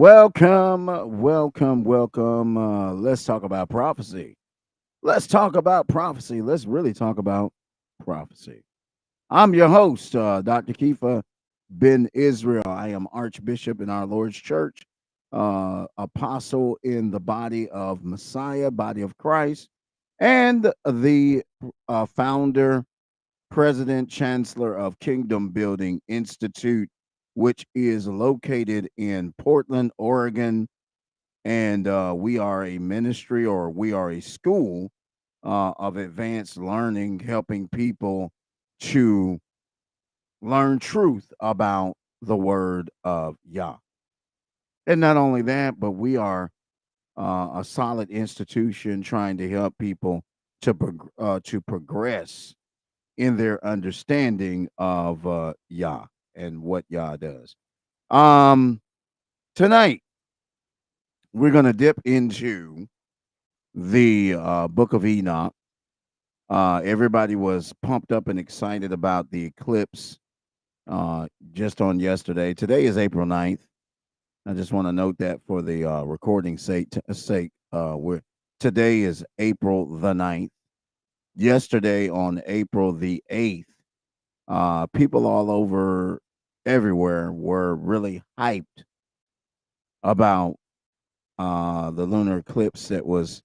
Welcome. Let's talk about prophecy. Let's talk about prophecy. Let's really talk about prophecy. I'm your host, Dr. Kifa Ben Israel. I am Archbishop in our Lord's Church, apostle in the body of Messiah, body of Christ, and the founder, president, chancellor of Kingdom Building Institute, which is located in Portland, Oregon, and we are a ministry or we are a school of advanced learning, helping people to learn truth about the word of Yah. And not only that, but we are a solid institution trying to help people to progress in their understanding of Yah and what Yah does. Um, Tonight we're going to dip into the Book of Enoch. Everybody was pumped up and excited about the eclipse just on yesterday. Today is April 9th. I just want to note that for the recording sake, today is April the 9th. Yesterday on April the 8th, people all over everywhere were really hyped about the lunar eclipse that was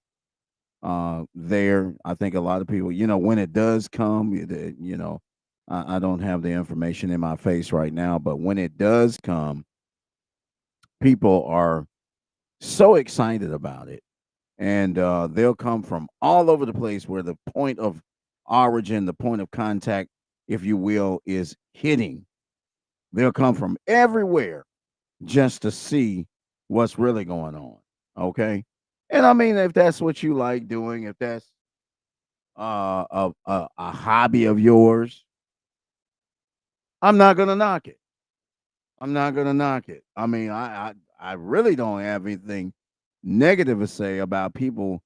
there. I think a lot of people, when it does come, I don't have the information in my face right now, but when it does come, people are so excited about it. And they'll come from all over the place where the point of origin, the point of contact, if you will, is hitting. They'll come from everywhere just to see what's really going on. Okay. And I mean, if that's what you like doing, if that's a hobby of yours, I'm not gonna knock it. I'm not gonna knock it. I mean, I really don't have anything negative to say about people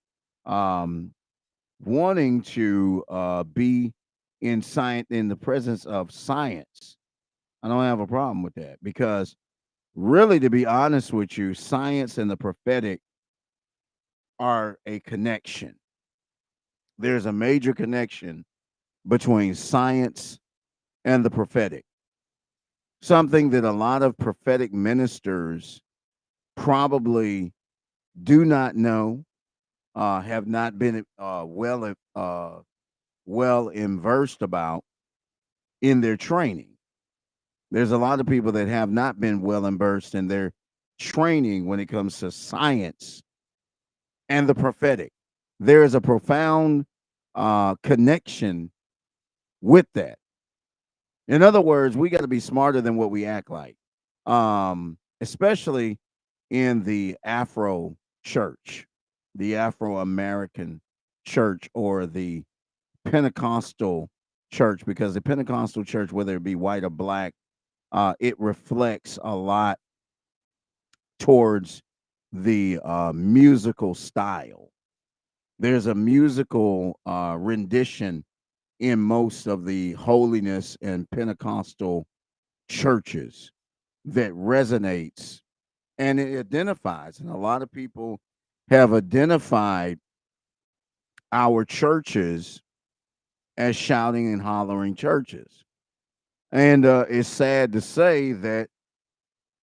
um, wanting to be in science in the presence of science. I don't have a problem with that because really, to be honest with you, science and the prophetic are a connection. There's a major connection between science and the prophetic. Something that a lot of prophetic ministers probably do not know, have not been well immersed about in their training. There's a lot of people that have not been well immersed in their training when it comes to science and the prophetic. There is a profound connection with that. In other words, we got to be smarter than what we act like, especially in the Afro church, the Afro American church, or the Pentecostal church, because the Pentecostal church, whether it be white or black, it reflects a lot towards the musical style. There's a musical rendition in most of the holiness and Pentecostal churches that resonates and it identifies. And a lot of people have identified our churches as shouting and hollering churches. And it's sad to say that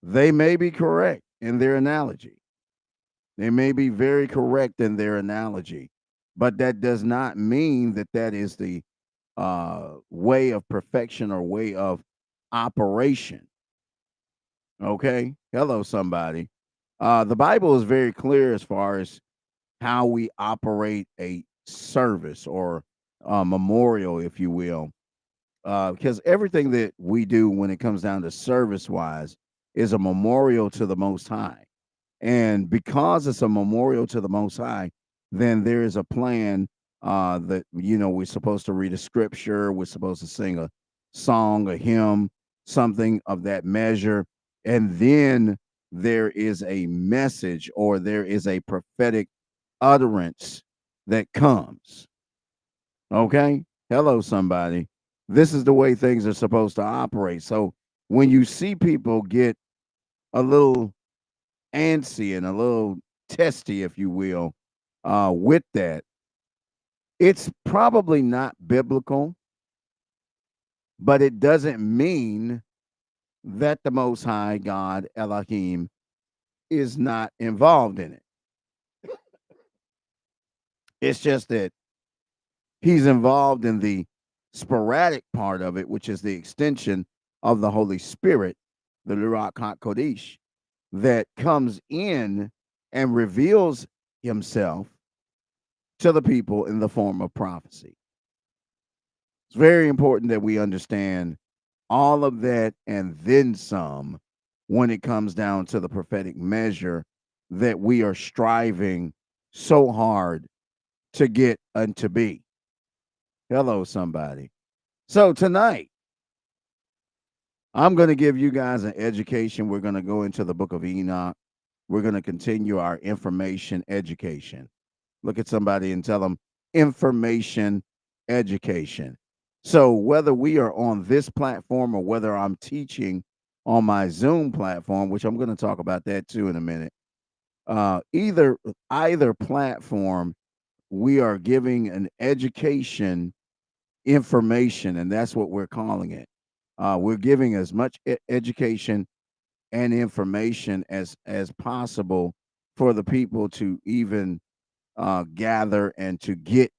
they may be correct in their analogy. They may be very correct in their analogy, but that does not mean that that is the way of perfection or way of operation. Okay. Hello, somebody. The Bible is very clear as far as how we operate a service or a memorial, if you will, because everything that we do when it comes down to service wise is a memorial to the Most High. And because it's a memorial to the Most High, then there is a plan that, we're supposed to read a scripture, we're supposed to sing a song, a hymn, something of that measure. And then there is a message or there is a prophetic utterance that comes. Okay. Hello, somebody. This is the way things are supposed to operate. So when you see people get a little antsy and a little testy, if you will, with that. It's probably not biblical, but it doesn't mean that the Most High God Elohim is not involved in it. It's just that he's involved in the sporadic part of it, which is the extension of the Holy Spirit, the Ruach HaKodesh, that comes in and reveals himself to the people in the form of prophecy. It's very important that we understand all of that and then some when it comes down to the prophetic measure that we are striving so hard to get and to be. Hello, somebody. So tonight, I'm going to give you guys an education. We're going to go into the Book of Enoch. We're going to continue our information education. Look at somebody and tell them information education. So whether we are on this platform or whether I'm teaching on my Zoom platform, which I'm going to talk about that too in a minute, either platform, we are giving an education information, and that's what we're calling it. We're giving as much education and information as possible for the people to even gather and to get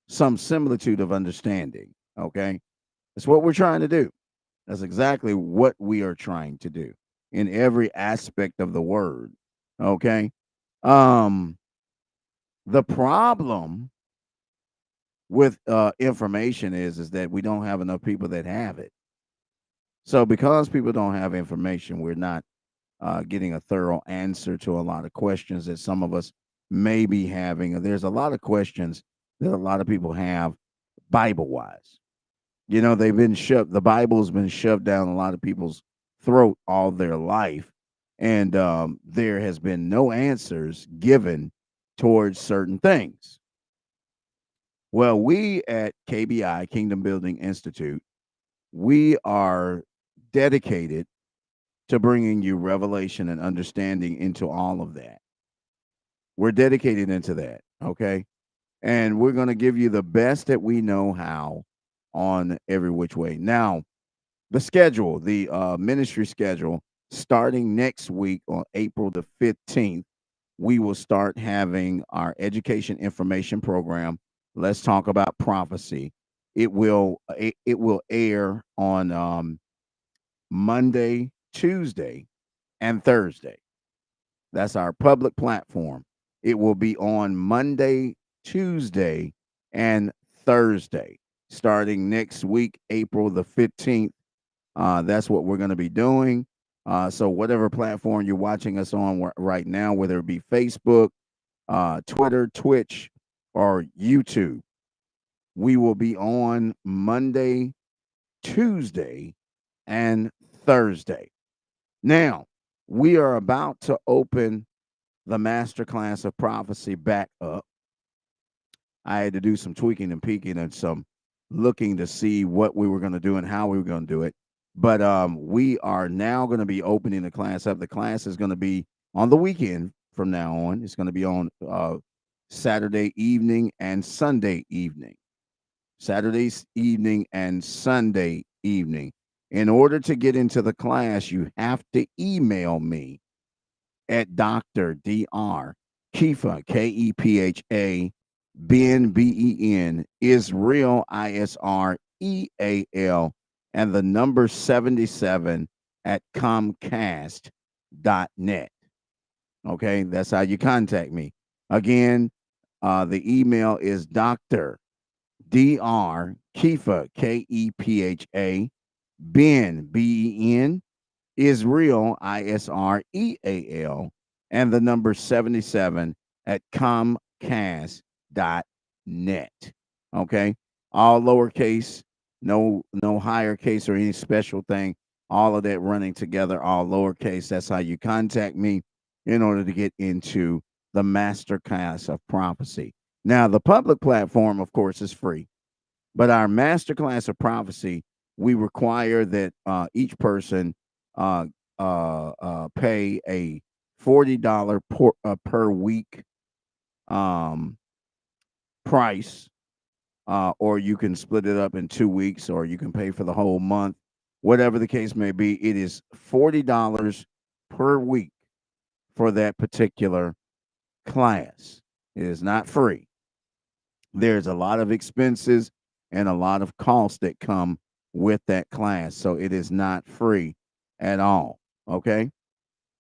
some similitude of understanding. Okay, that's what we're trying to do. That's exactly what we are trying to do in every aspect of the word. Okay, um, the problem with information is that we don't have enough people that have it. So because people don't have information, we're not getting a thorough answer to a lot of questions that some of us may be having. There's a lot of questions that a lot of people have Bible wise. You know, they've been shoved, the Bible's been shoved down a lot of people's throat all their life. And there has been no answers given towards certain things. Well, we at KBI, Kingdom Building Institute, we are dedicated to bringing you revelation and understanding into all of that. We're dedicated into that, okay? And we're going to give you the best that we know how on every which way. Now, the schedule, the ministry schedule, starting next week on April the 15th, we will start having our education information program. Let's talk about prophecy. It will air on Monday, Tuesday, and Thursday. That's our public platform. It will be on Monday, Tuesday, and Thursday, starting next week, April the 15th. That's what we're going to be doing. So, whatever platform you're watching us on right now, whether it be Facebook, Twitter, Twitch, or YouTube, we will be on Monday, Tuesday, and Thursday. Now, we are about to open the masterclass of prophecy back up. I had to do some tweaking and peeking and some looking to see what we were going to do and how we were going to do it. But we are now going to be opening the class up. The class is going to be on the weekend from now on. It's going to be on Saturday evening and Sunday evening. Saturday evening and Sunday evening. In order to get into the class, you have to email me at Dr. Dr. Keefa, Kepha, Ben, Israel, Israel, and the number 77 at Comcast.net. Okay, that's how you contact me. Again, the email is Dr. Dr. Keefa, Kepha, Ben, Israel, Israel, and the number 77 at Comcast.net. Okay. All lowercase, no higher case or any special thing. All of that running together, all lowercase. That's how you contact me in order to get into the master class of prophecy. Now, the public platform, of course, is free. But our masterclass of prophecy, we require that each person pay a $40 per week um, price, or you can split it up in 2 weeks, or you can pay for the whole month. Whatever the case may be, it is $40 per week for that particular class. It is not free. There's a lot of expenses and a lot of costs that come with that class. So it is not free at all. Okay.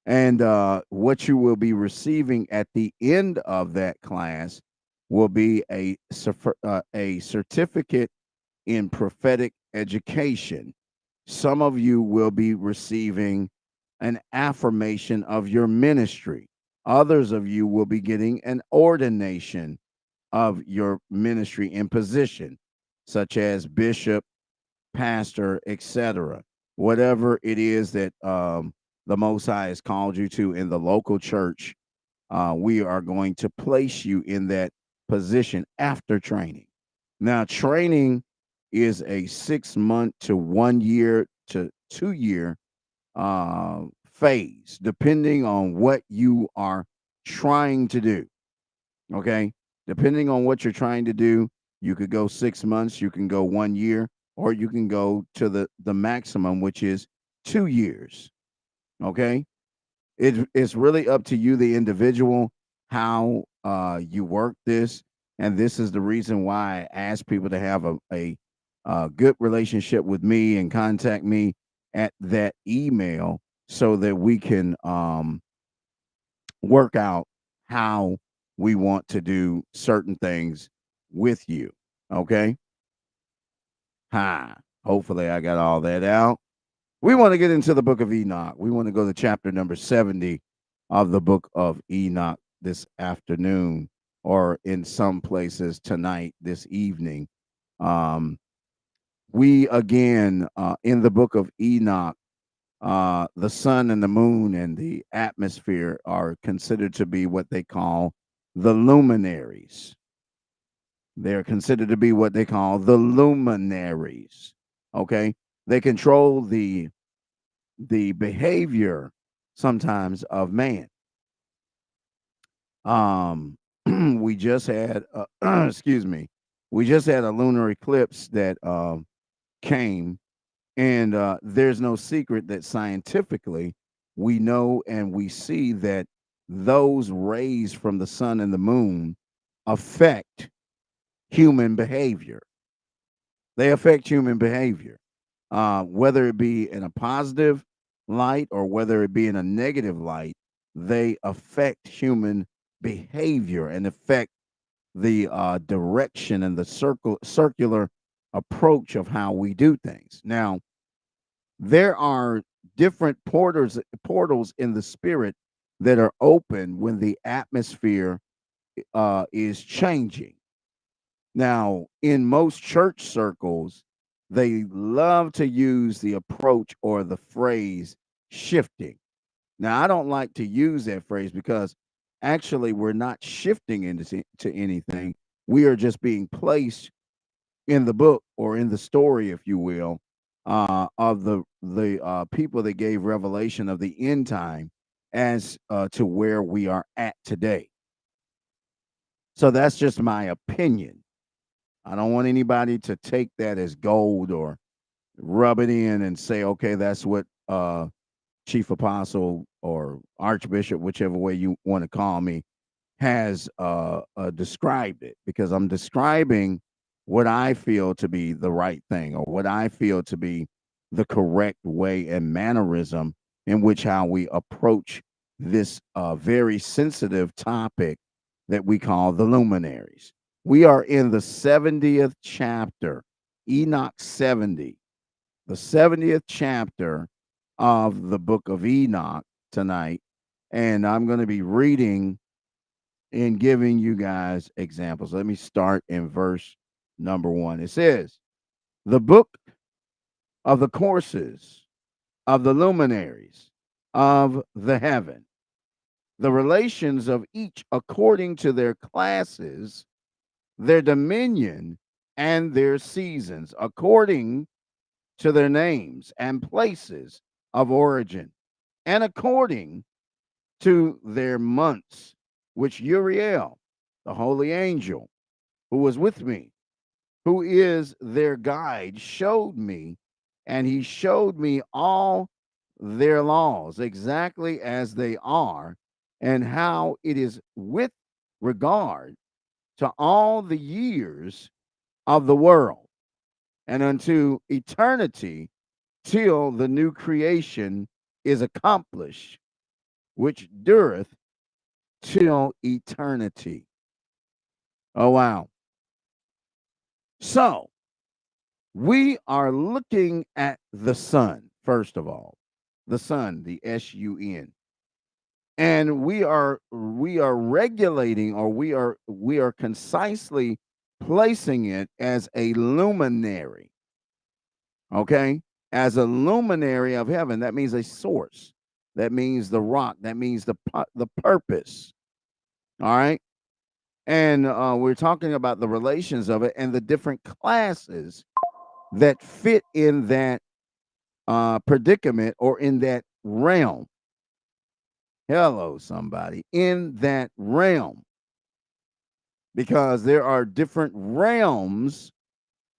And what you will be receiving at the end of that class will be a certificate in prophetic education. Some of you will be receiving an affirmation of your ministry. Others of you will be getting an ordination of your ministry in position, such as bishop, pastor, etc. Whatever it is that the Most High has called you to in the local church, we are going to place you in that position after training. Now, training is a 6 month to 1 year to 2 year phase, depending on what you are trying to do. Okay. Depending on what you're trying to do, you could go 6 months, you can go 1 year, or you can go to the maximum, which is 2 years. Okay. It's really up to you, the individual, how you work this. And this is the reason why I ask people to have a good relationship with me and contact me at that email so that we can work out how we want to do certain things with you. Okay. Hi. Hopefully, I got all that out. We want to get into the book of Enoch. We want to go to chapter number 70 of the book of Enoch this afternoon, or in some places tonight, this evening. Um, we again, in the book of Enoch, the sun and the moon and the atmosphere are considered to be what they call the luminaries. They're considered to be what they call the luminaries. Okay. They control the behavior sometimes of man. Um, we just had, excuse me, we just had a lunar eclipse that came, and there's no secret that scientifically we know and we see that those rays from the sun and the moon affect human behavior. They affect human behavior, whether it be in a positive light or whether it be in a negative light. They affect human behavior and affect the direction and the circular approach of how we do things. Now, there are different portals in the spirit that are open when the atmosphere is changing. Now, in most church circles, they love to use the approach or the phrase shifting. Now, I don't like to use that phrase because actually we're not shifting into anything. We are just being placed in the book or in the story, if you will, of the people that gave revelation of the end time as to where we are at today. So that's just my opinion. I don't want anybody to take that as gold or rub it in and say, okay, that's what chief apostle or archbishop, whichever way you want to call me, has described it, because I'm describing what I feel to be the right thing or what I feel to be the correct way and mannerism in which how we approach this very sensitive topic that we call the luminaries. We are in the 70th chapter, Enoch 70, the 70th chapter of the book of Enoch tonight. And I'm going to be reading and giving you guys examples. Let me start in verse number 1. It says, the book of the courses of the luminaries of the heaven, the relations of each according to their classes, their dominion, and their seasons, according to their names and places of origin, and according to their months, which Uriel, the holy angel, who was with me, who is their guide, showed me, and he showed me all their laws exactly as they are, and how it is with regard to all the years of the world and unto eternity till the new creation is accomplished, which dureth till eternity. Oh, wow. So we are looking at the sun, first of all, the sun, the sun. And we are regulating, or we are concisely placing it as a luminary, okay? As a luminary of heaven. That means a source. That means the rock. That means the purpose. All right? And we're talking about the relations of it and the different classes that fit in that predicament, or in that realm. Hello, somebody. In that realm. Because there are different realms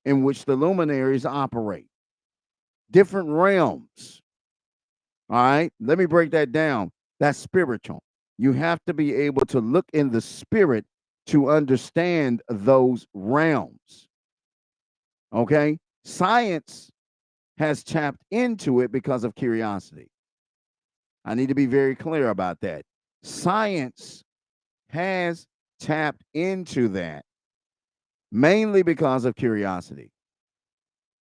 in which the luminaries operate. Different realms. All right. Let me break that down. That's spiritual. You have to be able to look in the spirit to understand those realms. Okay. Science has tapped into it because of curiosity. I need to be very clear about that. Science has tapped into that mainly because of curiosity,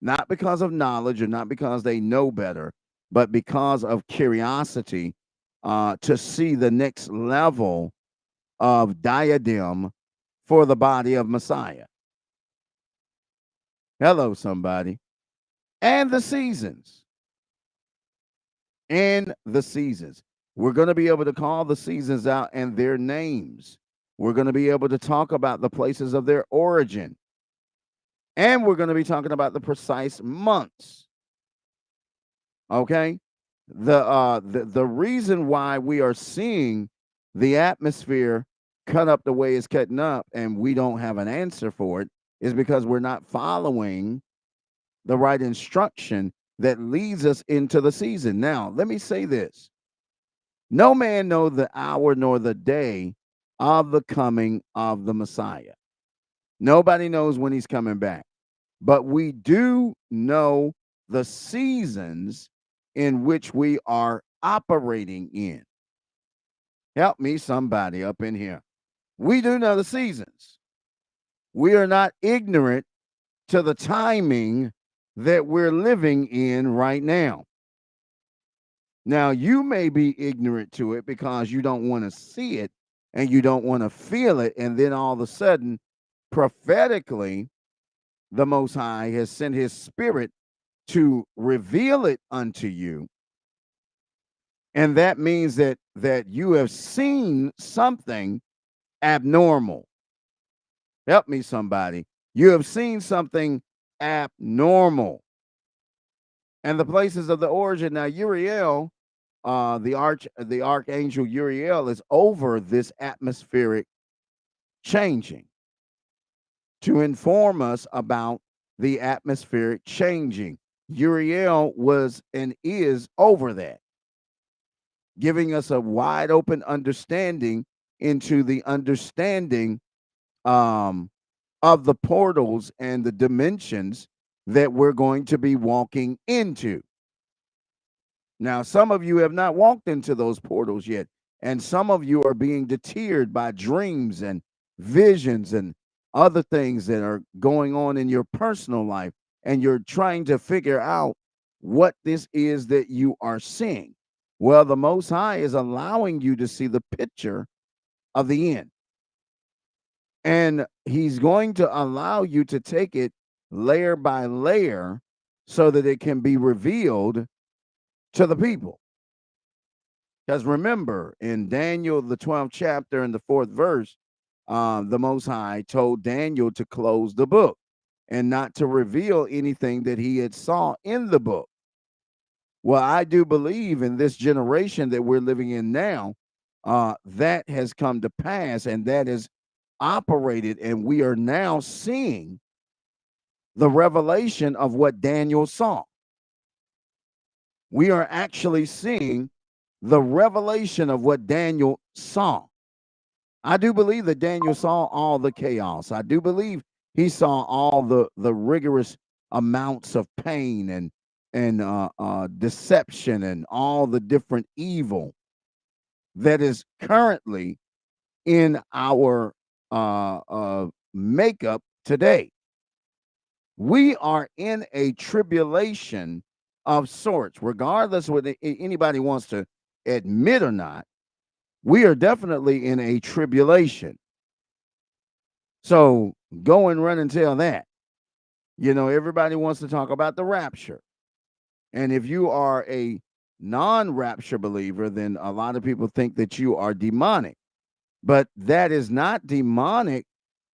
not because of knowledge or not because they know better, but because of curiosity, to see the next level of diadem for the body of Messiah. Hello, somebody. And the seasons. And the seasons. We're going to be able to call the seasons out and their names. We're going to be able to talk about the places of their origin. And we're going to be talking about the precise months. Okay? The reason why we are seeing the atmosphere cut up the way it's cutting up and we don't have an answer for it is because we're not following the right instruction that leads us into the season. Now, let me say this. No man know the hour nor the day of the coming of the Messiah. Nobody knows when he's coming back. But we do know the seasons in which we are operating in. Help me, somebody up in here. We do know the seasons. We are not ignorant to the timing that we're living in right now. Now, you may be ignorant to it because you don't want to see it and you don't want to feel it. And then all of a sudden, prophetically, the Most High has sent his spirit to reveal it unto you. And that means that you have seen something abnormal. Help me, somebody. You have seen something abnormal. And the places of the origin. Now, Uriel, the archangel Uriel, is over this atmospheric changing to inform us about the atmospheric changing. Uriel was and is over that, giving us a wide open understanding into the understanding um, of the portals and the dimensions that we're going to be walking into. Now, some of you have not walked into those portals yet, and some of you are being deterred by dreams and visions and other things that are going on in your personal life, and you're trying to figure out what this is that you are seeing. Well, the Most High is allowing you to see the picture of the end, and He's going to allow you to take it layer by layer so that it can be revealed to the people. Because remember, in Daniel, the 12th chapter and the 4th verse, the Most High told Daniel to close the book and not to reveal anything that he had saw in the book. Well, I do believe in this generation that we're living in now, that has come to pass and that is operated, and we are now seeing the revelation of what Daniel saw. We are actually seeing the revelation of what Daniel saw. I do believe that Daniel saw all the chaos. I do believe he saw all the rigorous amounts of pain and deception and all the different evil that is currently in our makeup today. We are in a tribulation of sorts, regardless whether anybody wants to admit or not. We are definitely in a tribulation. So go and run and tell that. You know, everybody wants to talk about the rapture. And if you are a non rapture believer, then a lot of people think that you are demonic. But that is not demonic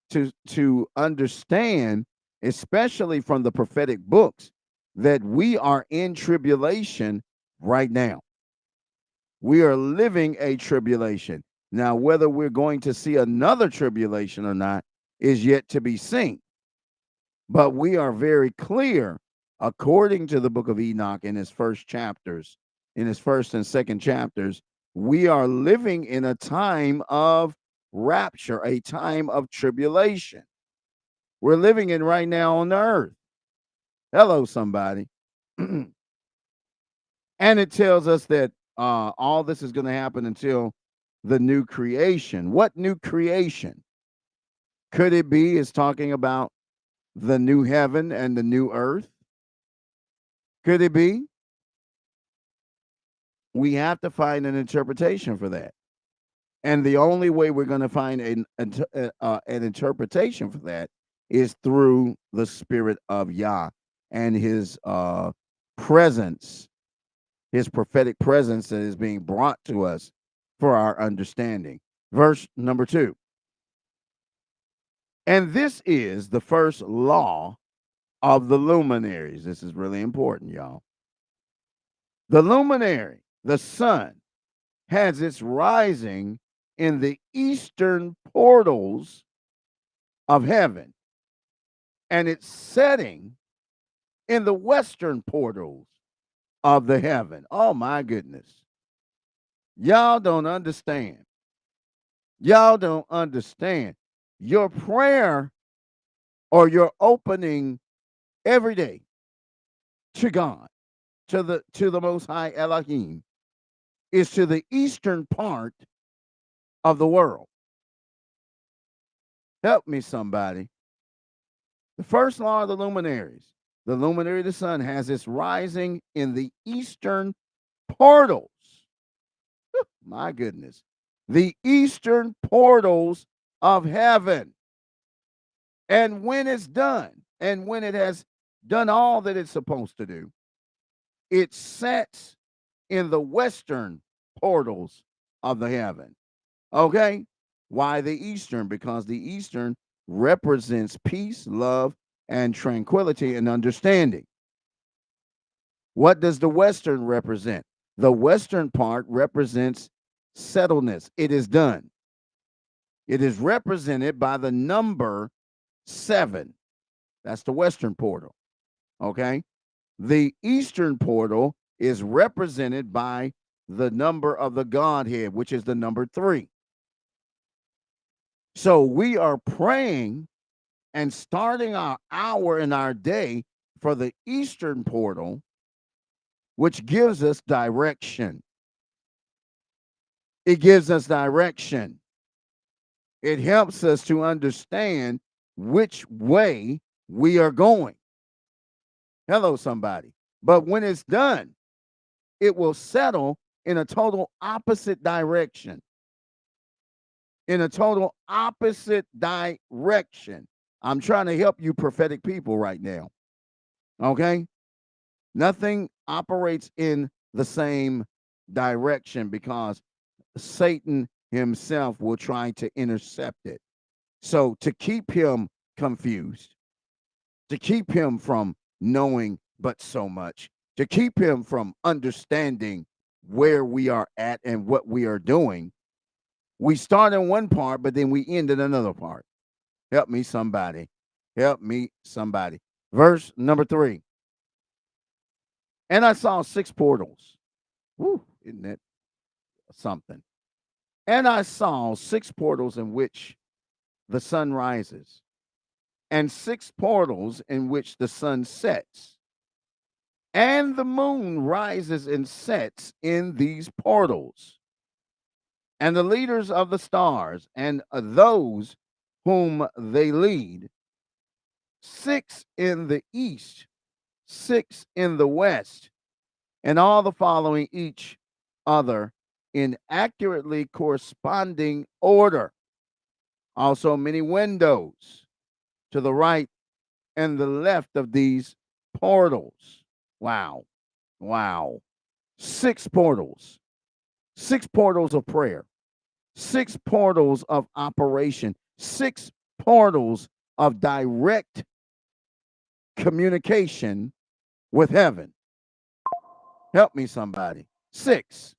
to understand, especially from the prophetic books, that we are in tribulation right now. We are living a tribulation. Now, whether we're going to see another tribulation or not is yet to be seen. But we are very clear, according to the book of Enoch in his first chapters, in his first and second chapters, we are living in a time of rapture, a time of tribulation. We're living in right now on the earth. Hello, somebody. And it tells us that all this is going to happen until the new creation. What new creation? Could it be is talking about the new heaven and the new earth? Could it be? We have to find an interpretation for that. And the only way we're going to find an interpretation for that is through the Spirit of Yah and his presence, his prophetic presence that is being brought to us for our understanding. Verse number 2. And this is the first law of the luminaries. This is really important, y'all. The luminary, the sun, has its rising in the eastern portals of heaven, and its setting in the western portals of the heaven. Oh my goodness. Y'all don't understand. Y'all don't understand. Your prayer or your opening every day to God, to the Most High Elohim, is to the eastern part of the world. Help me, somebody. The first law of the luminaries, the luminary of the sun, has its rising in the eastern portals. My goodness. The eastern portals of heaven. And when it's done, and when it has done all that it's supposed to do, it sets in the western portals of the heaven. Okay? Why the eastern? Because the eastern represents peace, love, and tranquility and understanding. What does the western represent? The western part represents settledness. It is done. It is represented by the number 7. That's the western portal. Okay? The eastern portal is represented by the number of the Godhead, which is the number 3. So we are praying and starting our hour in our day for the eastern portal, which gives us direction. It gives us direction. It helps us to understand which way we are going. Hello, somebody. But when it's done, it will settle in a total opposite direction. In a total opposite direction. I'm trying to help you prophetic people right now. Okay? Nothing operates in the same direction because Satan himself will try to intercept it. So to keep him confused, to keep him from knowing but so much, to keep him from understanding where we are at and what we are doing, We start in one part, but then we end in another part. Help me, somebody. Help me, somebody. Verse number 3. And I saw 6 portals. Woo, isn't that something? And I saw 6 portals in which the sun rises, and 6 portals in which the sun sets. And the moon rises and sets in these portals. And the leaders of the stars and those whom they lead, 6 in the east, 6 in the west, and all the following each other in accurately corresponding order. Also, many windows to the right and the left of these portals. Wow. Wow. 6 portals, 6 portals of prayer, 6 portals of operation, 6 portals of direct communication with heaven. Help me, somebody. 6.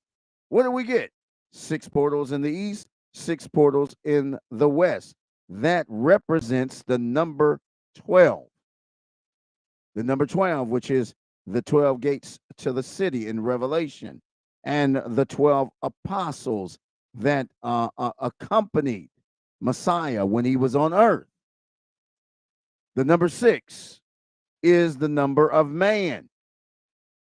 What do we get? 6 portals in the east, 6 portals in the west. That represents the number 12. The number 12, which is the 12 gates to the city in Revelation, and the 12 apostles that accompanied Messiah when he was on earth. The number 6 is the number of man.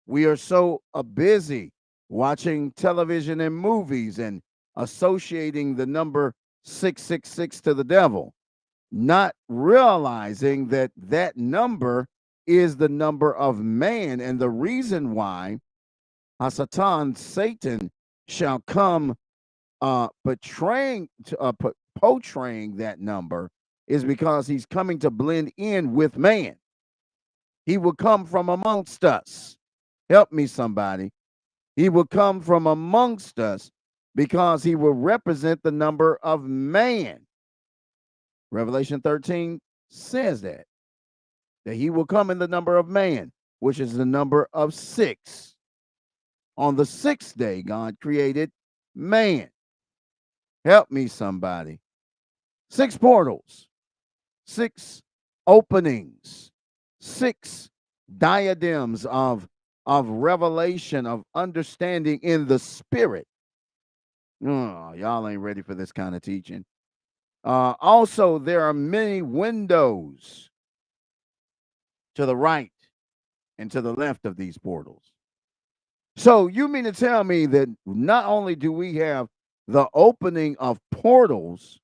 We are so busy watching television and movies and associating the number 666 to the devil, not realizing that that number is the number of man. And the reason why Hasatan, Satan, shall come portraying that number is because he's coming to blend in with man. He will come from amongst us. Help me, somebody. He will come from amongst us because he will represent the number of man. Revelation 13 says that he will come in the number of man, which is the number of 6. On the 6th day, God created man. Help me, somebody. 6 portals, 6 openings, 6 diadems of revelation, of understanding in the spirit. Oh, y'all ain't ready for this kind of teaching. Also, there are many windows to the right and to the left of these portals. So you mean to tell me that not only do we have the opening of portals,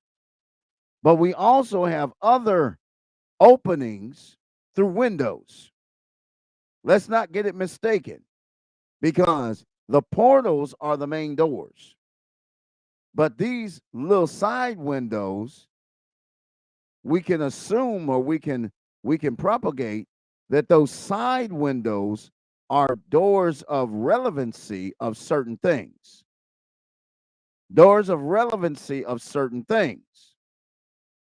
but we also have other openings through windows? Let's not get it mistaken, because the portals are the main doors. But these little side windows, we can assume, or we can propagate that those side windows are doors of relevancy of certain things. Doors of relevancy of certain things.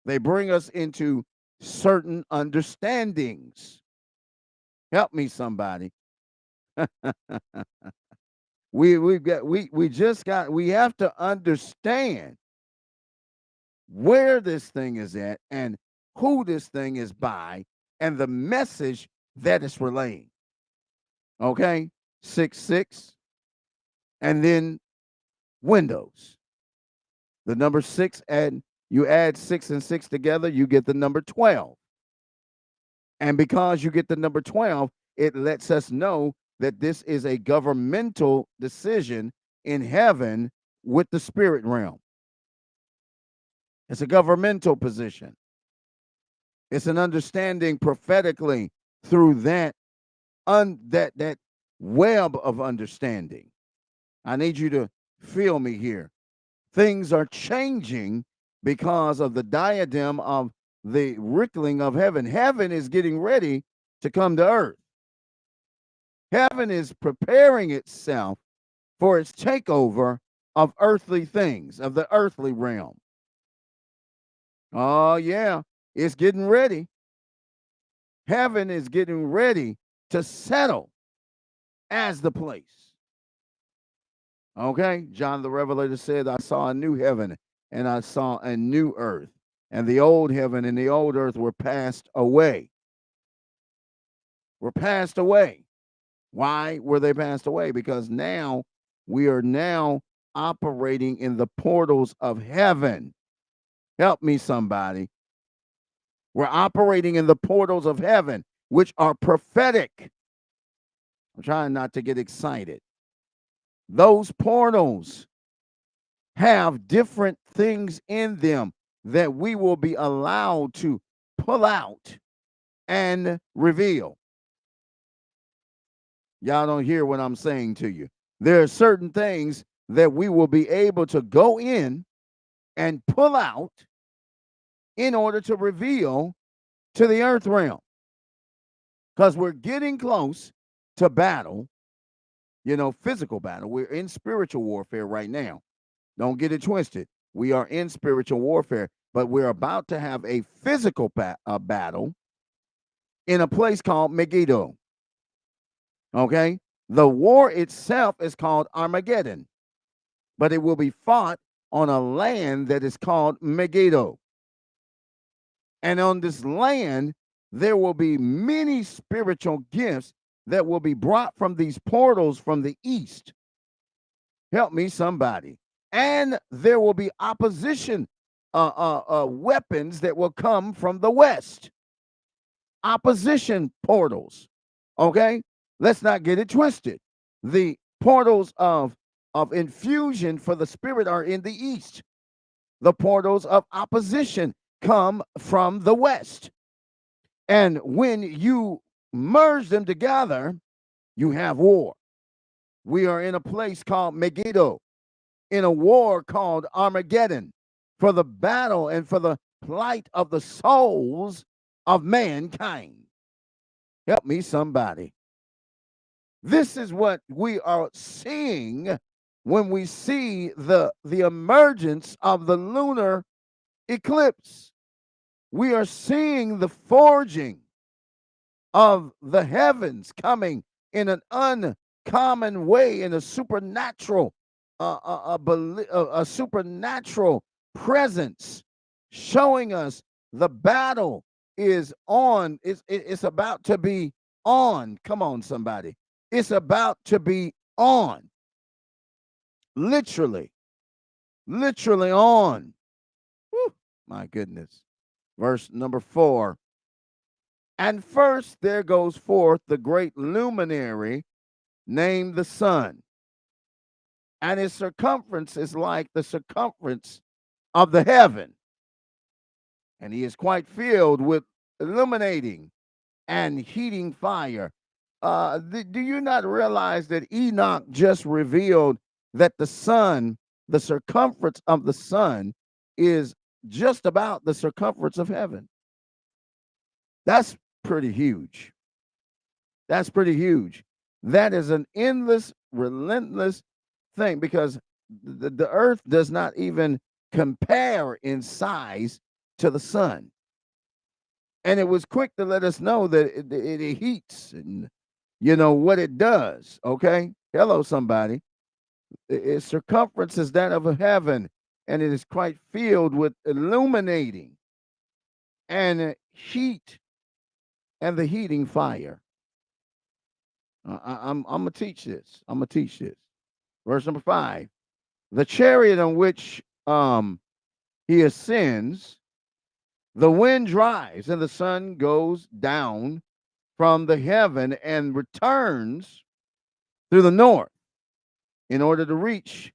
They bring us into certain understandings. Help me, somebody. we have to understand where this thing is at and who this thing is by and the message that it's relaying. Okay? 6, and then windows. The number 6, and you add 6 and 6 together, you get the number 12. And because you get the number 12, it lets us know that this is a governmental decision in heaven with the spirit realm. It's a governmental position. It's an understanding prophetically through that web of understanding. I need you to feel me here. Things are changing because of the diadem of the rickling of heaven. Heaven is getting ready to come to earth. Heaven is preparing itself for its takeover of earthly things, of the earthly realm. Oh, yeah, it's getting ready. Heaven is getting ready to settle as the place. Okay, John the Revelator said, I saw a new heaven and I saw a new earth, and the old heaven and the old earth were passed away. Were passed away. Why were they passed away? Because now we are now operating in the portals of heaven. Help me, somebody. We're operating in the portals of heaven, which are prophetic. I'm trying not to get excited. Those portals have different things in them that we will be allowed to pull out and reveal. Y'all don't hear what I'm saying to you. There are certain things that we will be able to go in and pull out in order to reveal to the earth realm, because we're getting close to battle, physical battle. We're in spiritual warfare right now. Don't get it twisted. We are in spiritual warfare, but we're about to have a physical battle in a place called Megiddo. Okay? The war itself is called Armageddon, but it will be fought on a land that is called Megiddo. And on this land, there will be many spiritual gifts that will be brought from these portals from the east. Help me, somebody. And there will be opposition weapons that will come from the west. Opposition portals. Okay? Let's not get it twisted. The portals of infusion for the spirit are in the east. The portals of opposition come from the west. And when you merge them together, you have war. We are in a place called Megiddo, in a war called Armageddon, for the battle and for the plight of the souls of mankind. Help me, somebody. This is what we are seeing when we see the emergence of the lunar eclipse. We are seeing the forging of the heavens coming in an uncommon way, in a supernatural, a supernatural presence, showing us the battle is on. It's about to be on. Come on, somebody. It's about to be on. Literally, literally on. Whew, my goodness. Verse number 4. And first there goes forth the great luminary named the sun, and his circumference is like the circumference of the heaven, and he is quite filled with illuminating and heating fire. Do you not realize that Enoch just revealed that the sun, the circumference of the sun, is just about the circumference of heaven? That's pretty huge. That's pretty huge. That is an endless, relentless thing, because the earth does not even compare in size to the sun. And it was quick to let us know that it heats and what it does. Okay. Hello, somebody. Its circumference is that of a heaven, and it is quite filled with illuminating and heat and the heating fire. I'm gonna teach this. I'm gonna teach this. Verse number 5. The chariot on which he ascends, the wind drives, and the sun goes down from the heaven and returns through the north in order to reach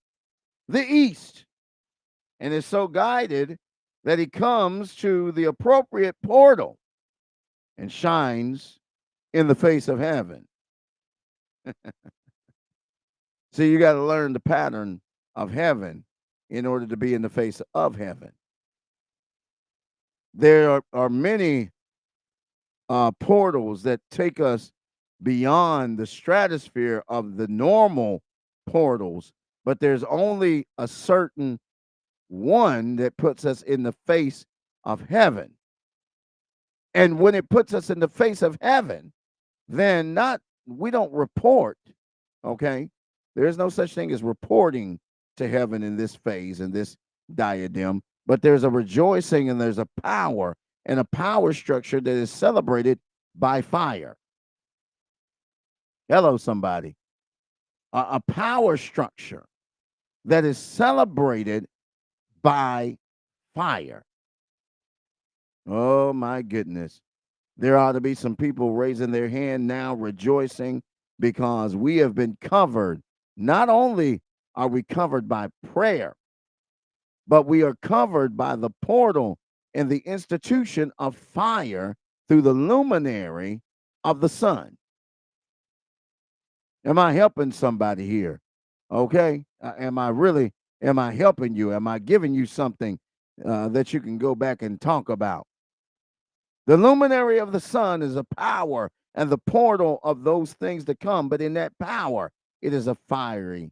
the east, and is so guided that he comes to the appropriate portal and shines in the face of heaven. So you got to learn the pattern of heaven in order to be in the face of heaven. There are many portals that take us beyond the stratosphere of the normal portals, but there's only a certain one that puts us in the face of heaven. And when it puts us in the face of heaven, then we don't report, okay? There is no such thing as reporting to heaven in this phase, in this diadem, but there's a rejoicing and there's a power and a power structure that is celebrated by fire. Hello, somebody. A power structure that is celebrated by fire. Oh, my goodness. There ought to be some people raising their hand now, rejoicing because we have been covered. Not only are we covered by prayer, but we are covered by the portal and the institution of fire through the luminary of the sun. Am I helping somebody here? Okay. Am I helping you? Am I giving you something that you can go back and talk about? The luminary of the sun is a power and the portal of those things to come. But in that power, it is a fiery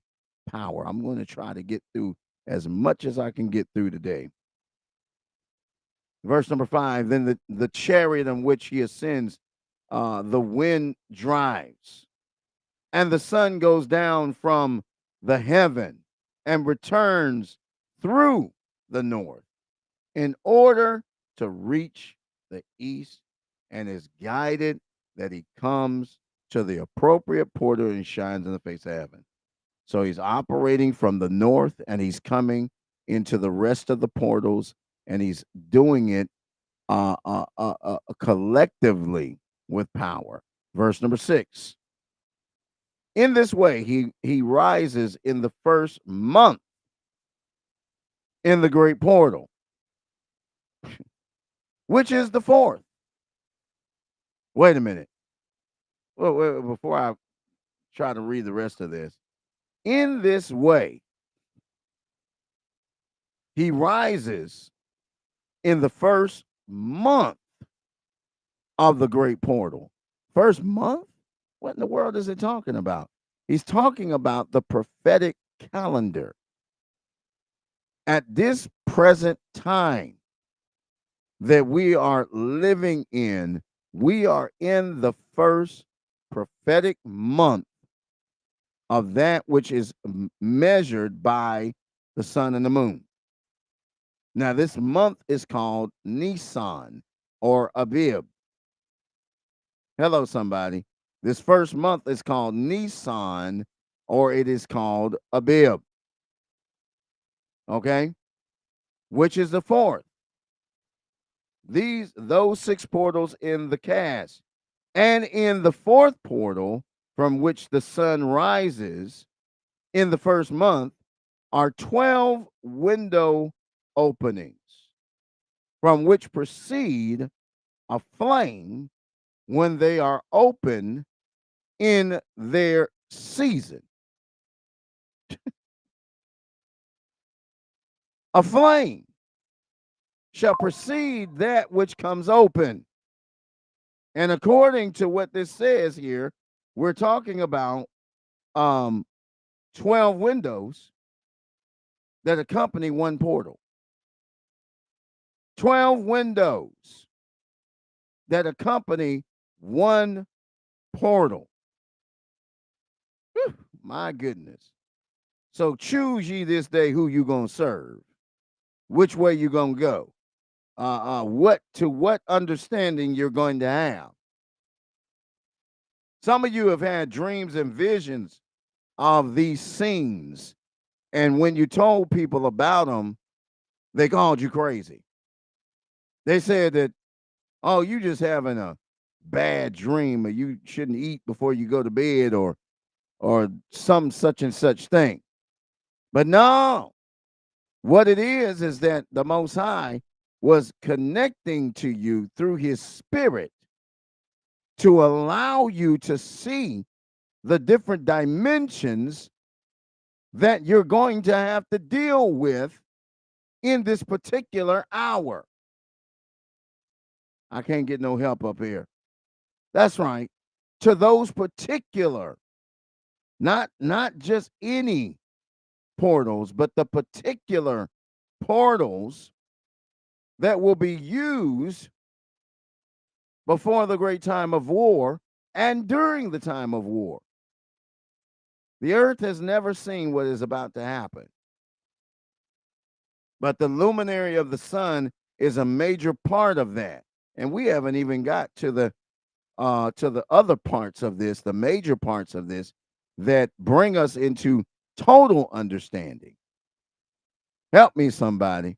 power. I'm going to try to get through as much as I can get through today. Verse number 5, then the chariot on which he ascends, the wind drives, and the sun goes down from the heaven and returns through the north in order to reach the east, and is guided that he comes to the appropriate portal and shines in the face of heaven. So he's operating from the north and he's coming into the rest of the portals, and he's doing it collectively with power. Verse number 6. In this way, he rises in the first month in the great portal, which is the fourth. Wait a minute. Well, before I try to read the rest of this, in this way, he rises in the first month of the great portal. First month? What in the world is it talking about? He's talking about the prophetic calendar. At this present time that we are living in, we are in the first prophetic month of that which is measured by the sun and the moon. Now, this month is called Nisan or Abib. Hello, somebody. This first month is called Nisan or it is called Abib. Okay? Which is the fourth. Those 6 portals in the cast. And in the fourth portal from which the sun rises in the first month are 12 window openings from which proceed a flame when they are open in their season. A flame shall precede that which comes open. And according to what this says here, we're talking about 12 windows that accompany one portal. 12 windows that accompany one portal. Whew, my goodness. So choose ye this day who you gonna serve, which way you gonna go, what understanding you're going to have. Some of you have had dreams and visions of these scenes, and when you told people about them, they called you crazy. They said that, oh, you just having a bad dream, or you shouldn't eat before you go to bed, or some such and such thing. But no, what it is that the Most High was connecting to you through his spirit to allow you to see the different dimensions that you're going to have to deal with in this particular hour. I can't get no help up here. That's right. To those particular, not just any portals, but the particular portals that will be used before the great time of war and during the time of war. The earth has never seen what is about to happen. But the luminary of the sun is a major part of that. And we haven't even got to the other parts of this, the major parts of this that bring us into total understanding. Help me, somebody.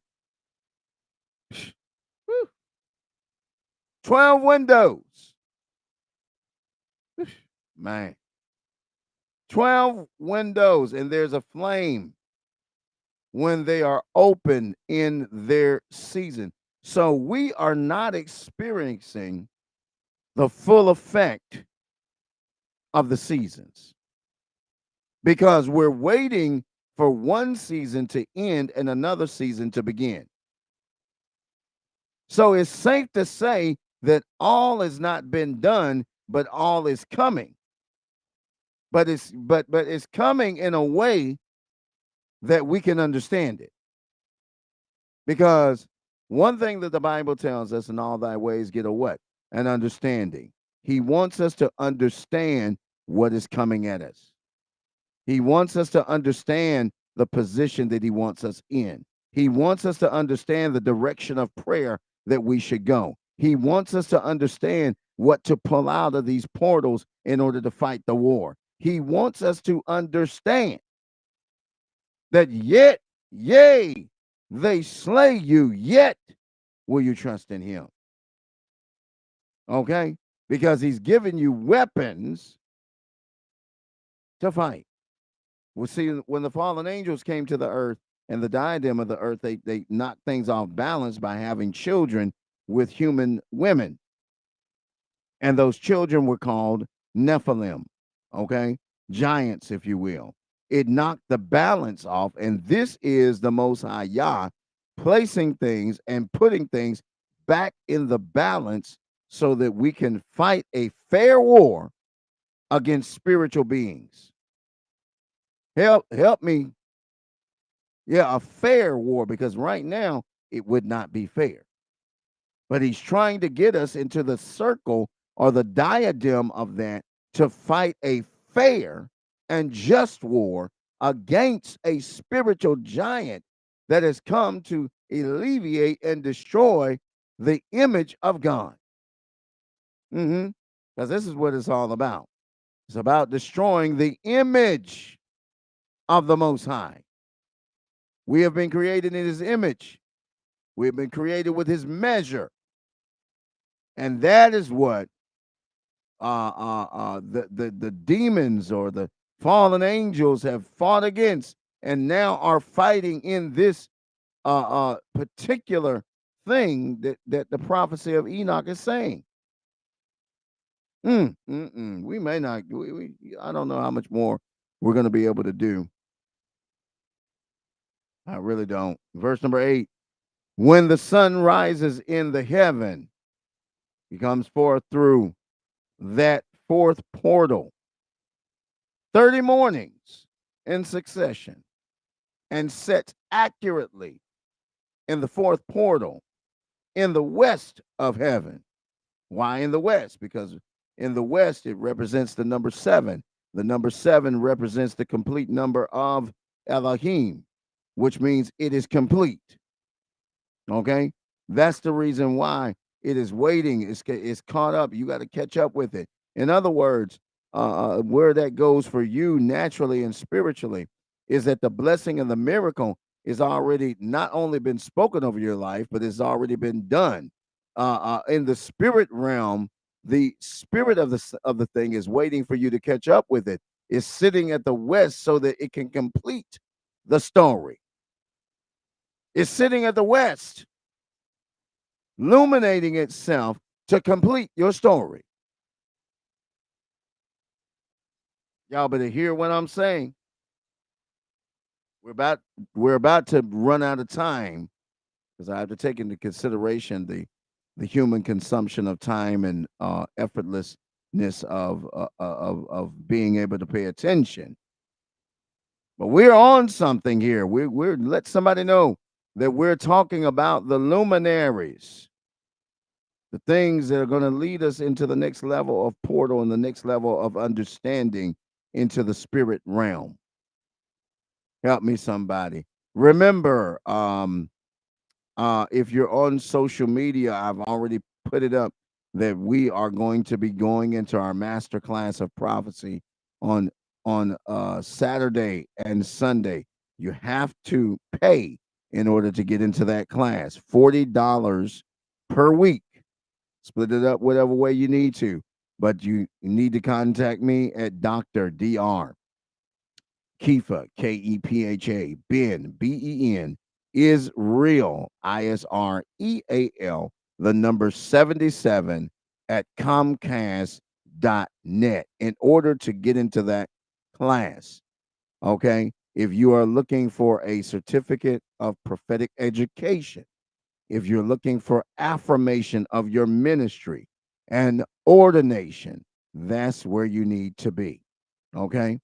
12 windows. Man. 12 windows, and there's a flame when they are open in their season. So we are not experiencing the full effect of the seasons because we're waiting for one season to end and another season to begin. So it's safe to say that all has not been done, but all is coming. But it's coming in a way that we can understand it. Because one thing that the Bible tells us, in all thy ways get a what? An understanding. He wants us to understand what is coming at us. He wants us to understand the position that he wants us in. He wants us to understand the direction of prayer that we should go. He wants us to understand what to pull out of these portals in order to fight the war. He wants us to understand that yet, yea, they slay you, yet will you trust in him. Okay? Because he's given you weapons to fight. We see when the fallen angels came to the earth and the diadem of the earth, they knocked things off balance by having children with human women. And those children were called Nephilim, okay? Giants, if you will. It knocked the balance off. And this is the Most High Yah placing things and putting things back in the balance so that we can fight a fair war against spiritual beings. Help me. Yeah, a fair war, because right now it would not be fair. But he's trying to get us into the circle or the diadem of that to fight a fair and just war against a spiritual giant that has come to alleviate and destroy the image of God. Because this is what it's all about. It's about destroying the image of the Most High. We have been created in his image. We have been created with his measure. And that is what the demons or the fallen angels have fought against, and now are fighting in this particular thing that the prophecy of Enoch is saying. We may not. I don't know how much more we're going to be able to do. I really don't. Verse number 8. When the sun rises in the heaven, he comes forth through that fourth portal 30 mornings in succession and sets accurately in the fourth portal in the west of heaven. Why in the west? Because in the west it represents the number 7. The number 7 represents the complete number of Elohim, which means it is complete. Okay? That's the reason why it is waiting. It's caught up. You got to catch up with it. In other words, where that goes for you naturally and spiritually is that the blessing and the miracle is already not only been spoken over your life, but it's already been done. In the spirit realm, the spirit of the thing is waiting for you to catch up with it. It's sitting at the west so that it can complete the story. It's sitting at the west, illuminating itself to complete your story. Y'all better hear what I'm saying. We're about to run out of time because I have to take into consideration the human consumption of time and effortlessness of being able to pay attention. But we're on something here. We're let somebody know that we're talking about the luminaries, the things that are going to lead us into the next level of portal and the next level of understanding into the spirit realm. Help me, somebody. Remember, if you're on social media, I've already put it up that we are going to be going into our master class of prophecy on Saturday and Sunday. You have to pay in order to get into that class. $40 per week. Split it up whatever way you need to, but you need to contact me at Dr. Keefa, Kepha, Ben, Ben, is real, Israel, the number 77 at Comcast.net in order to get into that class. Okay. If you are looking for a certificate of prophetic education, if you're looking for affirmation of your ministry and ordination, that's where you need to be. Okay.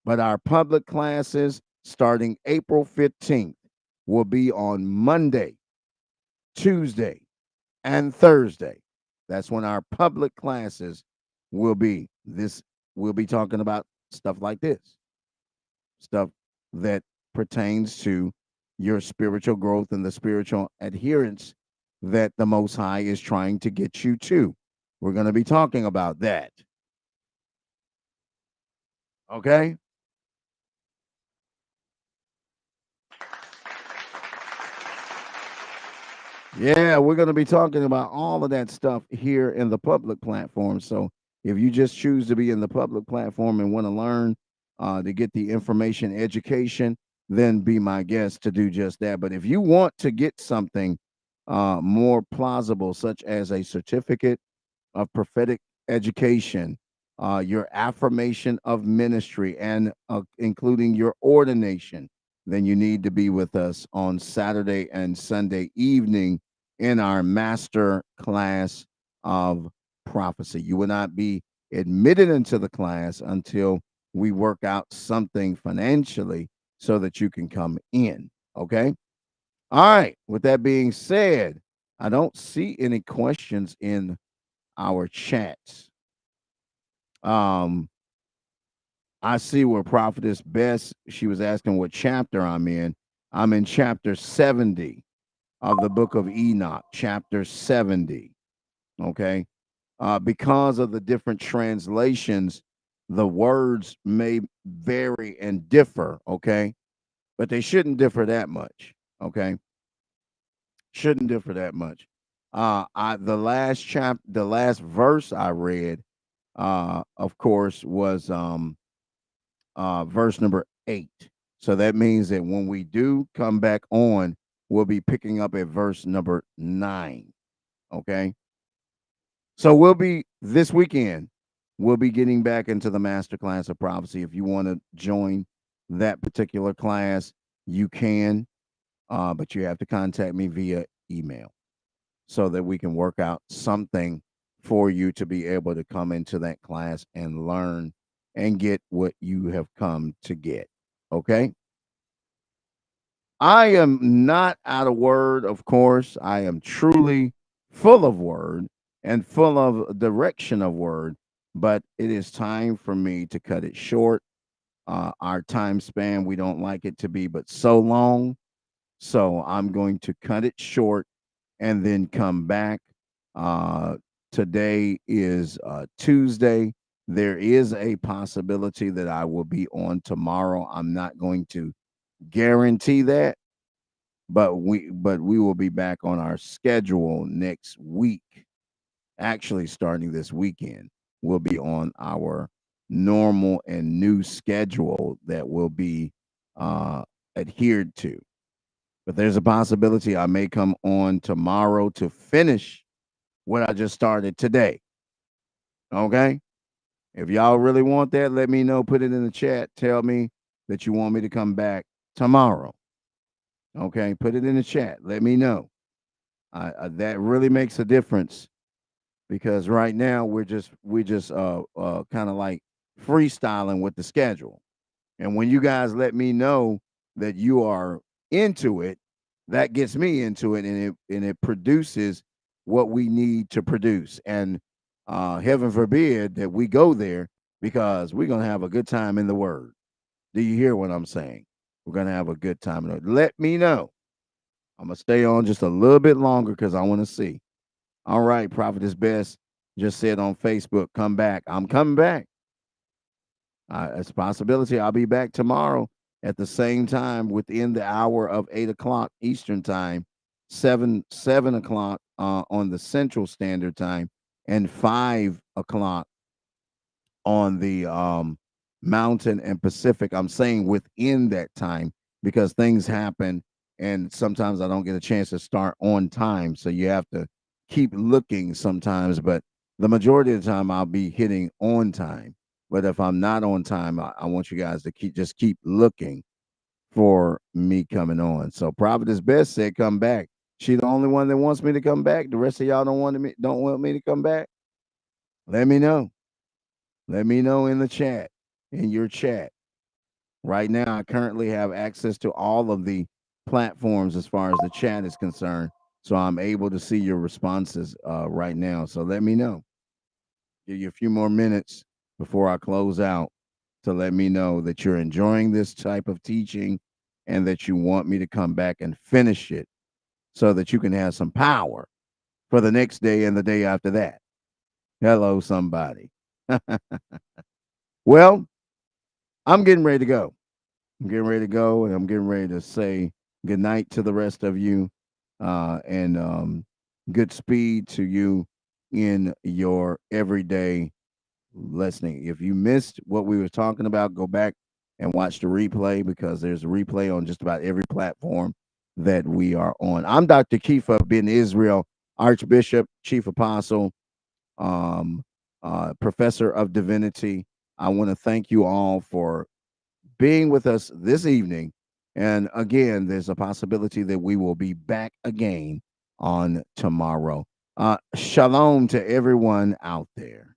But our public classes starting April 15th will be on Monday, Tuesday, and Thursday. That's when our public classes will be. This we'll be talking about stuff like this, stuff that pertains to your spiritual growth and the spiritual adherence that the Most High is trying to get you to. We're going to be talking about that. Okay. Yeah, we're going to be talking about all of that stuff here in the public platform. So if you just choose to be in the public platform and want to learn to get the information, education, then be my guest to do just that. But if you want to get something more plausible, such as a certificate of prophetic education, your affirmation of ministry, and including your ordination, then you need to be with us on Saturday and Sunday evening in our master class of prophecy. You will not be admitted into the class until we work out something financially so that you can come in. Okay. All right. With that being said, I don't see any questions in our chats. Um, I see where Prophetess Bess, she was asking what chapter I'm in. I'm in chapter 70 of the Book of Enoch, chapter 70. Okay. Because of the different translations, the words may vary and differ. Okay. But they shouldn't differ that much. Okay. Shouldn't differ that much. The last verse I read, of course, was verse number 8. So that means that when we do come back on, we'll be picking up at verse number 9. Okay. So we'll be this weekend, we'll be getting back into the master class of prophecy. If you want to join that particular class, you can, but you have to contact me via email so that we can work out something for you to be able to come into that class and learn and get what you have come to get. Okay. I am not out of word, of course. I am truly full of word and full of direction of word, but it is time for me to cut it short. Our time span, we don't like it to be but so long. So I'm going to cut it short and then come back. Uh, Today is Tuesday. There is a possibility that I will be on tomorrow. I'm not going to guarantee that, but we will be back on our schedule next week. Actually, starting this weekend, we'll be on our normal and new schedule that will be uh, adhered to. But there's a possibility I may come on tomorrow to finish what I just started today. Okay. If y'all really want that, let me know. Put it in the chat. Tell me that you want me to come back tomorrow. Okay. Put it in the chat. Let me know. That really makes a difference because right now we just kind of like freestyling with the schedule. And when you guys let me know that you are into it, that gets me into it, and it produces what we need to produce. And heaven forbid that we go there because we're going to have a good time in the Word. Do you hear what I'm saying? We're going to have a good time in the Word. Let me know. I'm going to stay on just a little bit longer because I want to see. All right, Prophetess Best just said on Facebook, come back. I'm coming back. It's a possibility I'll be back tomorrow at the same time within the hour of 8 o'clock Eastern time, seven o'clock on the Central Standard Time, and 5 o'clock on the Mountain and Pacific. I'm saying within that time because things happen and sometimes I don't get a chance to start on time. So you have to keep looking sometimes, but the majority of the time I'll be hitting on time. But if I'm not on time, I want you guys to keep looking for me coming on. So Prophetess Best said come back. She the only one that wants me to come back. The rest of y'all don't want me to come back. Let me know. Let me know in the chat, in your chat. Right now, I currently have access to all of the platforms as far as the chat is concerned. So I'm able to see your responses right now. So let me know. Give you a few more minutes before I close out to let me know that you're enjoying this type of teaching and that you want me to come back and finish it so that you can have some power for the next day and the day after that. Hello, somebody. Well, I'm getting ready to go. I'm getting ready to go, and I'm getting ready to say good night to the rest of you, and good speed to you in your everyday listening. If you missed what we were talking about, go back and watch the replay because there's a replay on just about every platform that we are on. I'm Dr. Kifa bin Israel, Archbishop, Chief Apostle, um, Professor of Divinity. I want to thank you all for being with us this evening. And again, there's a possibility that we will be back again on tomorrow. Shalom to everyone out there.